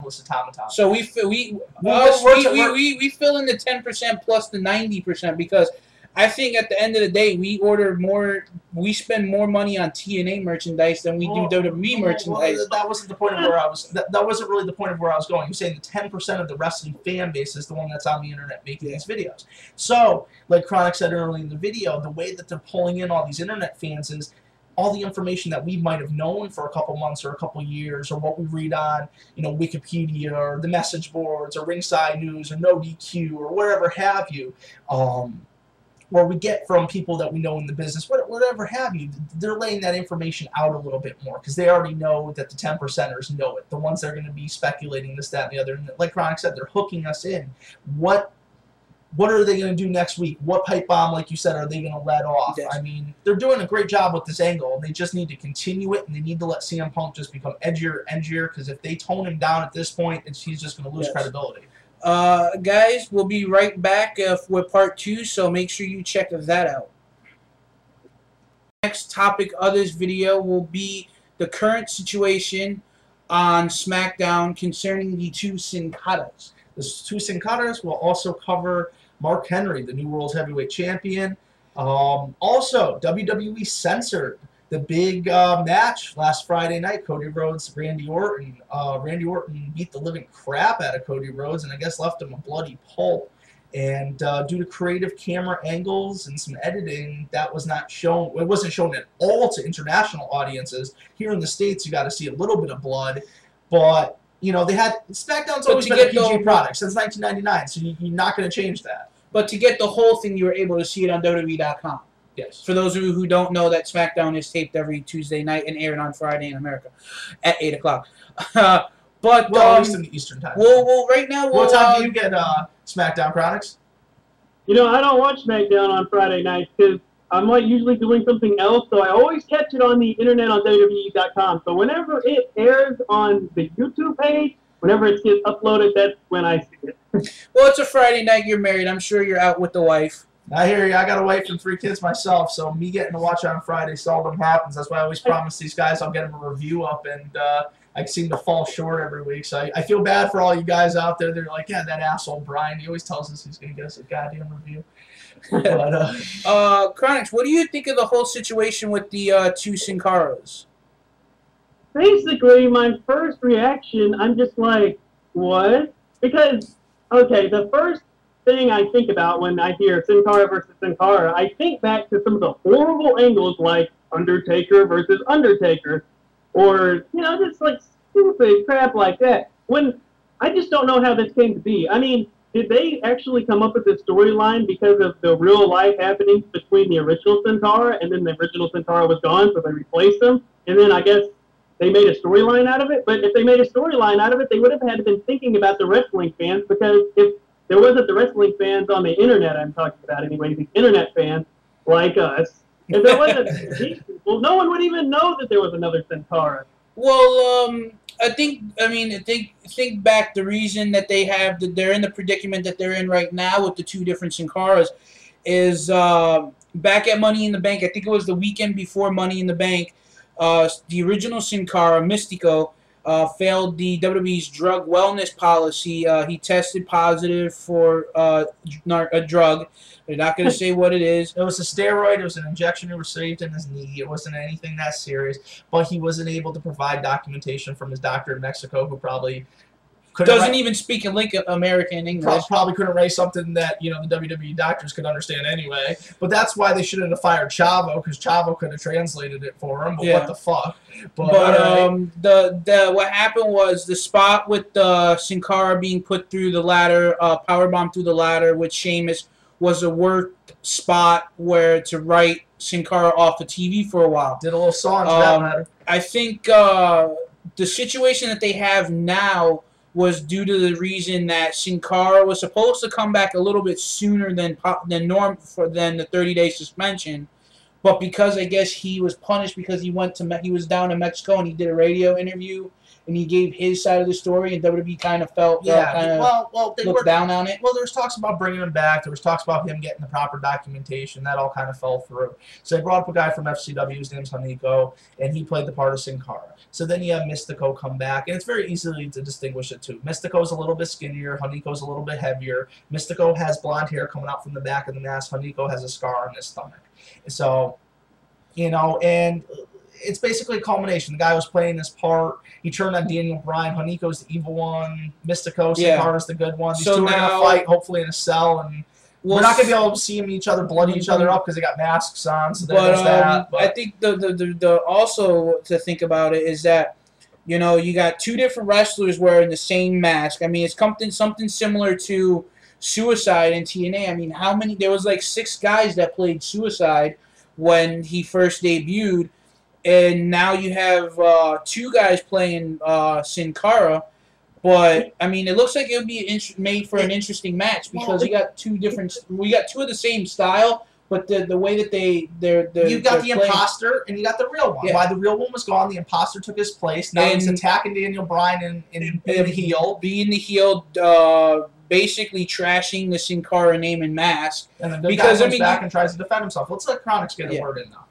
Minneapolis automaton. So we fill in the 10% plus the 90% because I think at the end of the day we spend more money on TNA merchandise than we do WWE merchandise. Well, that wasn't the point of where I was. That wasn't really the point of where I was going. You're saying the 10% of the wrestling fan base is the one that's on the internet making these videos. So, like Chronic said earlier in the video, the way that they're pulling in all these internet fans is all the information that we might have known for a couple months or a couple years, or what we read on, Wikipedia or the message boards or Ringside News or No DQ or wherever have you. Where we get from people that we know in the business, whatever have you, they're laying that information out a little bit more because they already know that the 10%ers know it. The ones that are going to be speculating this, that, and the other. And like Chronic said, they're hooking us in. What are they going to do next week? What pipe bomb, like you said, are they going to let off? Yes. I mean, they're doing a great job with this angle. They just need to continue it, and they need to let CM Punk just become edgier and edgier because if they tone him down at this point, he's just going to lose credibility. Guys, we'll be right back with part 2, so make sure you check that out. Next topic of this video will be the current situation on SmackDown concerning the two Sin Caras. The two Sin Caras will also cover Mark Henry, the new World Heavyweight Champion. Also, WWE censored the big match last Friday night, Cody Rhodes, Randy Orton. Randy Orton beat the living crap out of Cody Rhodes and I guess left him a bloody pulp. And due to creative camera angles and some editing, that was not shown. It wasn't shown at all to international audiences. Here in the States, you got to see a little bit of blood. But, they had SmackDown's always been a PG product since 1999, so you're not going to change that. But to get the whole thing, you were able to see it on WWE.com. Yes. For those of you who don't know, that SmackDown is taped every Tuesday night and aired on Friday in America at 8 o'clock. At least in the Eastern time. Well, right now... What time do you get SmackDown, Chronics? I don't watch SmackDown on Friday nights because I'm usually doing something else, so I always catch it on the internet on WWE.com. So whenever it airs on the YouTube page, whenever it gets uploaded, that's when I see it. Well, it's a Friday night. You're married. I'm sure you're out with the wife. I hear you. I got a wife and 3 kids myself, so me getting to watch on Friday seldom happens. That's why I always promise these guys I'll get them a review up, and I seem to fall short every week. So I feel bad for all you guys out there. They're like, yeah, that asshole Brian, he always tells us he's going to get us a goddamn review. But, Chronix, what do you think of the whole situation with the two Sin Caras? Basically, my first reaction, I'm just like, what? Because, okay, the first thing I think about when I hear Sin Cara versus Sin Cara, I think back to some of the horrible angles like Undertaker versus Undertaker, or, just like stupid crap like that. When I just don't know how this came to be. I mean, did they actually come up with this storyline because of the real life happenings between the original Sin Cara and then the original Sin Cara was gone, so they replaced them? And then I guess they made a storyline out of it? But if they made a storyline out of it, they would have had to been thinking about the wrestling fans, because if there wasn't the wrestling fans on the internet I'm talking about anyway, the internet fans like us, if there wasn't these people, no one would even know that there was another Sin Cara. Well, think back. The reason that they're in the predicament that they're in right now with the two different Sin Caras is back at Money in the Bank. I think it was the weekend before Money in the Bank. The original Sin Cara, Mystico, failed the WWE's drug wellness policy. He tested positive for a drug. They're not going to say what it is. It was a steroid. It was an injection he received in his knee. It wasn't anything that serious. But he wasn't able to provide documentation from his doctor in Mexico, who probably doesn't even speak in American English. Probably couldn't write something that the WWE doctors could understand anyway. But that's why they shouldn't have fired Chavo, because Chavo could have translated it for him. But what the fuck? But what happened was the spot with the Sin Cara being put through the ladder, powerbomb through the ladder with Sheamus, was a worked spot where to write Sin Cara off the TV for a while. Did a little song for that matter. I think the situation that they have now was due to the reason that Sin Cara was supposed to come back a little bit sooner than the 30-day suspension, but because I guess he was punished because he was down in Mexico and he did a radio interview, and he gave his side of the story, and WWE kind of felt they looked down on it. Well, there was talks about bringing him back. There was talks about him getting the proper documentation. That all kind of fell through. So they brought up a guy from FCW. His name's Haniko, and he played the part of Sin Cara. So then you have Mystico come back, and it's very easily to distinguish the two. Mystico's a little bit skinnier. Haniko's a little bit heavier. Mystico has blonde hair coming out from the back of the mask. Haniko has a scar on his stomach. So, you know, and it's basically a culmination. The guy was playing this part. He turned on Daniel Bryan. Haniko's the evil one. Mystico, Sin Cara's the good one. These two are going to fight, hopefully, in a cell. And we're not going to be able to see each other bloody each other up because they got masks on. So there's that. But I think the also to think about it is that, you know, you got two different wrestlers wearing the same mask. I mean, it's something similar to Suicide in TNA. I mean, how many? There was like 6 guys that played Suicide when he first debuted, and now you have 2 guys playing Sin Cara. But I mean, it looks like it would be made for an interesting match because you got 2 different. We got 2 of the same style, but the way that they're you got the imposter and you got the real one. Why the real one was gone, the imposter took his place. Now he's attacking Daniel Bryan and being the heel. Being the heel, basically trashing the Sin Cara name and mask. And then the guy comes back and tries to defend himself. Let's let Chronix get a word in now.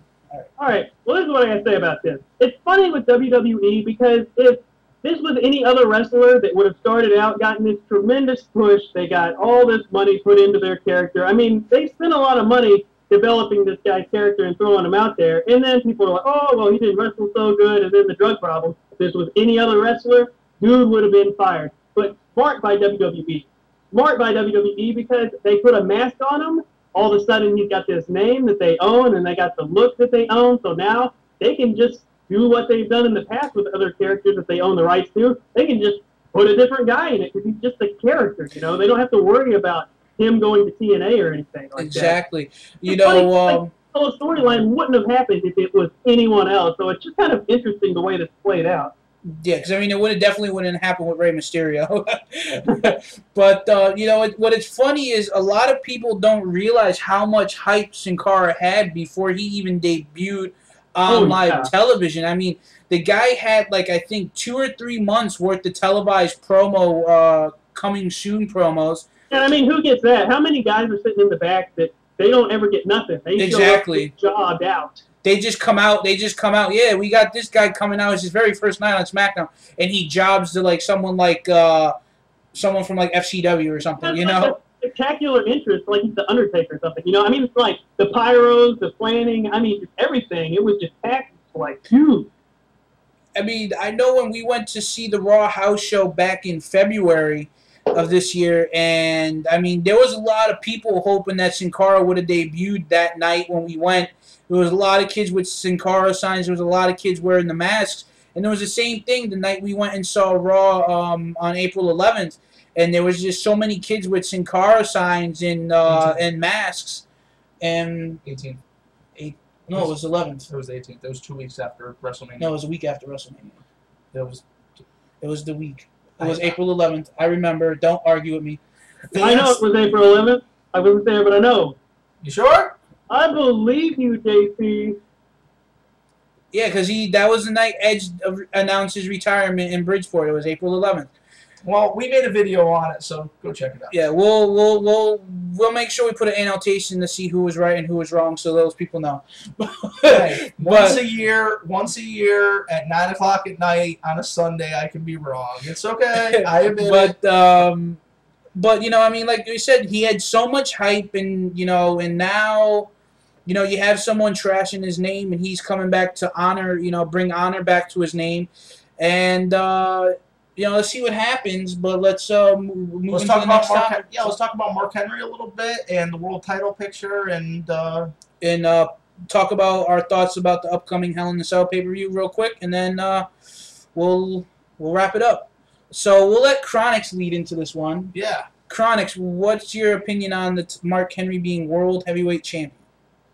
All right. Well, this is what I got to say about this. It's funny with WWE because if this was any other wrestler that would have started out, gotten this tremendous push, they got all this money put into their character. I mean, they spent a lot of money developing this guy's character and throwing him out there. And then people are like, oh, well, he didn't wrestle so good. And then the drug problem. If this was any other wrestler, dude would have been fired. But smart by WWE. Smart by WWE because they put a mask on him. All of a sudden, he's got this name that they own, and they got the look that they own. So now they can just do what they've done in the past with other characters that they own the rights to. They can just put a different guy in it because he's just a character, you know. They don't have to worry about him going to TNA or anything like that. Exactly. You know, the whole storyline wouldn't have happened if it was anyone else. So it's just kind of interesting the way this played out. Yeah, because I mean, it definitely wouldn't happen with Rey Mysterio. But you know, what's funny is a lot of people don't realize how much hype Sin Cara had before he even debuted on live television. I mean, the guy had like I think 2 or 3 months worth of televised promo, coming soon promos. And I mean, who gets that? How many guys are sitting in the back that they don't ever get nothing? They show up jobbed out. They just come out. Yeah, we got this guy coming out. It's his very first night on SmackDown, and he jobs to like someone from like FCW or something. That's you like know, a spectacular interest, like he's the Undertaker or something. You know, I mean, it's like the pyros, the planning. I mean, just everything. It was just packed like huge. I mean, I know when we went to see the Raw house show back in February of this year, and I mean, there was a lot of people hoping that Sin Cara would have debuted that night when we went. There was a lot of kids with Sin Cara signs. There was a lot of kids wearing the masks. And there was the same thing the night we went and saw Raw on April 11th. And there was just so many kids with Sin Cara signs and masks. And 18th. No, it was 11th. It was 18th. It was 2 weeks after WrestleMania. No, it was a week after WrestleMania. It was the week. It was April 11th. I remember. Don't argue with me. I know it was April 11th. I wasn't there, but I know. You sure? I believe you, JC. Yeah, because that was the night Edge announced his retirement in Bridgeport. It was April 11th. Well, we made a video on it, so go check it out. Yeah, we'll make sure we put an annotation to see who was right and who was wrong, so those people know. Hey, once a year at 9 o'clock at night on a Sunday, I can be wrong. It's okay. I admit it. But you know, I mean, like you said, he had so much hype, and you know, and now, you know, you have someone trashing his name, and he's coming back to honor, you know, bring honor back to his name, and you know, let's see what happens. But let's move let's talk about Mark. Yeah, let's talk about Mark Henry a little bit and the world title picture, and talk about our thoughts about the upcoming Hell in a Cell pay-per-view real quick, and then we'll wrap it up. So we'll let Chronix lead into this one. Yeah. Chronix, what's your opinion on the Mark Henry being World Heavyweight Champion?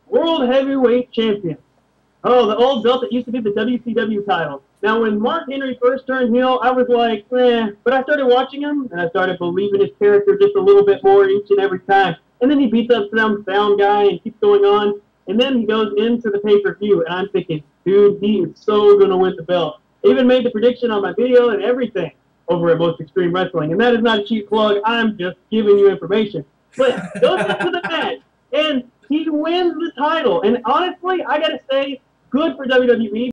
World Heavyweight Champion. Oh, the old belt that used to be the WCW title. Now, when Mark Henry first turned heel, I was like, eh. But I started watching him, and I started believing his character just a little bit more each and every time. And then he beats up some sound guy and keeps going on. And then he goes into the pay-per-view, and I'm thinking, dude, he is so going to win the belt. Even made the prediction on my video and everything over at Most Extreme Wrestling. And that is not a cheap plug. I'm just giving you information. But goes into the match, and he wins the title. And honestly, I got to say, good for WWE